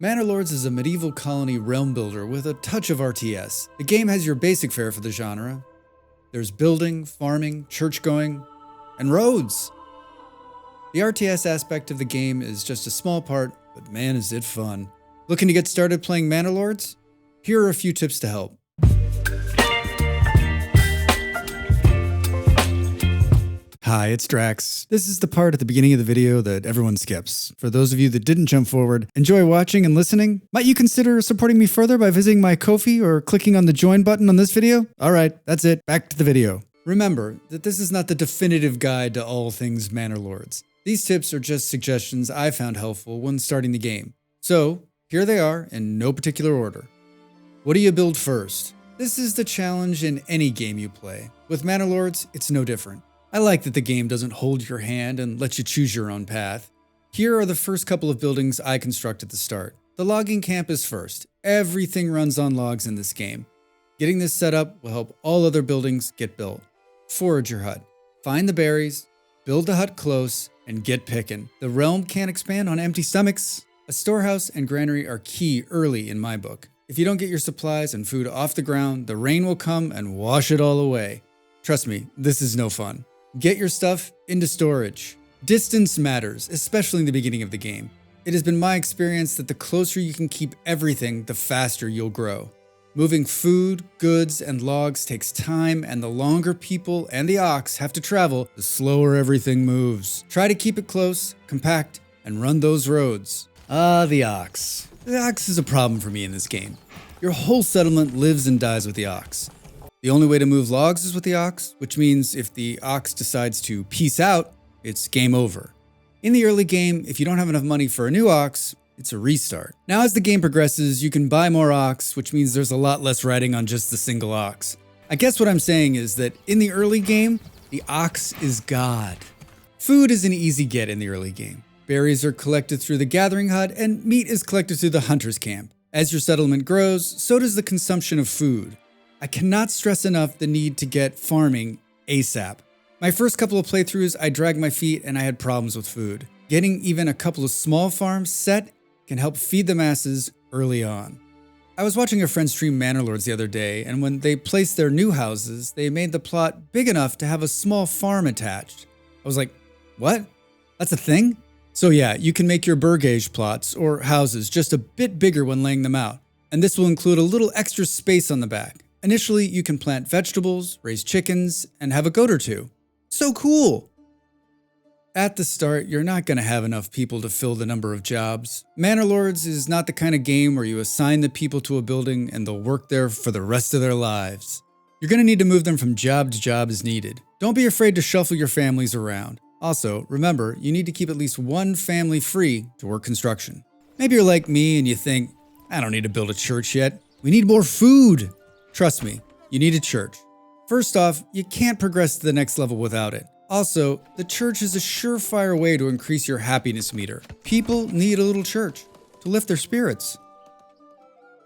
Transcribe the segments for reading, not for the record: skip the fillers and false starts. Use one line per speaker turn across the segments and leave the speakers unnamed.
Manor Lords is a medieval colony realm builder with a touch of RTS. The game has your basic fare for the genre. There's building, farming, church-going, and roads. The RTS aspect of the game is just a small part, but man is it fun. Looking to get started playing Manor Lords? Here are a few tips to help. Hi, it's Drax. This is the part at the beginning of the video that everyone skips. For those of you that didn't jump forward, enjoy watching and listening. Might you consider supporting me further by visiting my Ko-fi or clicking on the join button on this video? Alright, that's it. Back to the video. Remember that this is not the definitive guide to all things Manor Lords. These tips are just suggestions I found helpful when starting the game. So, here they are in no particular order. What do you build first? This is the challenge in any game you play. With Manor Lords, it's no different. I like that the game doesn't hold your hand and let you choose your own path. Here are the first couple of buildings I construct at the start. The logging camp is first. Everything runs on logs in this game. Getting this set up will help all other buildings get built. Forage your hut. Find the berries, build the hut close, and get picking. The realm can't expand on empty stomachs. A storehouse and granary are key early in my book. If you don't get your supplies and food off the ground, the rain will come and wash it all away. Trust me, this is no fun. Get your stuff into storage. Distance matters, especially in the beginning of the game. It has been my experience that the closer you can keep everything, the faster you'll grow. Moving food, goods, and logs takes time, and the longer people and the ox have to travel, the slower everything moves. Try to keep it close, compact, and run those roads. The ox. The ox is a problem for me in this game. Your whole settlement lives and dies with the ox. The only way to move logs is with the ox, which means if the ox decides to peace out, it's game over. In the early game, if you don't have enough money for a new ox, it's a restart. Now as the game progresses, you can buy more ox, which means there's a lot less riding on just the single ox. I guess what I'm saying is that in the early game, the ox is God. Food is an easy get in the early game. Berries are collected through the gathering hut, and meat is collected through the hunter's camp. As your settlement grows, so does the consumption of food. I cannot stress enough the need to get farming ASAP. My first couple of playthroughs, I dragged my feet and I had problems with food. Getting even a couple of small farms set can help feed the masses early on. I was watching a friend stream Manor Lords the other day, and when they placed their new houses, they made the plot big enough to have a small farm attached. I was like, what? That's a thing? So yeah, you can make your burgage plots or houses just a bit bigger when laying them out, and this will include a little extra space on the back. Initially, you can plant vegetables, raise chickens, and have a goat or two. So cool! At the start, you're not going to have enough people to fill the number of jobs. Manor Lords is not the kind of game where you assign the people to a building and they'll work there for the rest of their lives. You're going to need to move them from job to job as needed. Don't be afraid to shuffle your families around. Also, remember, you need to keep at least one family free to work construction. Maybe you're like me and you think, I don't need to build a church yet. We need more food! Trust me, you need a church. First off, you can't progress to the next level without it. Also, the church is a surefire way to increase your happiness meter. People need a little church to lift their spirits.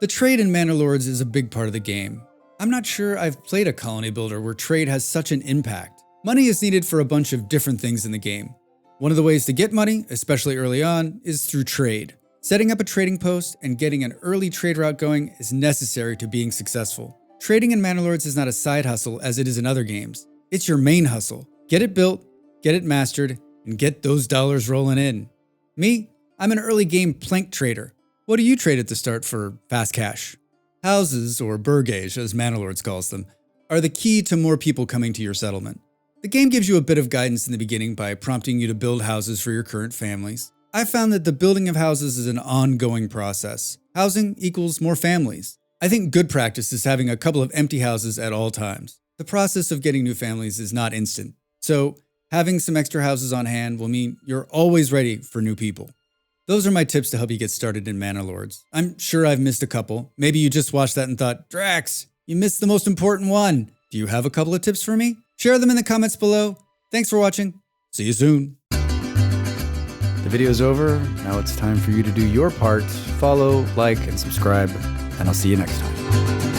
The trade in Manor Lords is a big part of the game. I'm not sure I've played a colony builder where trade has such an impact. Money is needed for a bunch of different things in the game. One of the ways to get money, especially early on, is through trade. Setting up a trading post and getting an early trade route going is necessary to being successful. Trading in Manor Lords is not a side hustle as it is in other games. It's your main hustle. Get it built, get it mastered, and get those dollars rolling in. Me, I'm an early game plank trader. What do you trade at the start for fast cash? Houses, or burgage as Manor Lords calls them, are the key to more people coming to your settlement. The game gives you a bit of guidance in the beginning by prompting you to build houses for your current families. I found that the building of houses is an ongoing process. Housing equals more families. I think good practice is having a couple of empty houses at all times. The process of getting new families is not instant, so having some extra houses on hand will mean you're always ready for new people. Those are my tips to help you get started in Manor Lords. I'm sure I've missed a couple. Maybe you just watched that and thought, Drax, you missed the most important one. Do you have a couple of tips for me? Share them in the comments below. Thanks for watching. See you soon. The video's over. Now it's time for you to do your part. Follow, like, and subscribe, and I'll see you next time.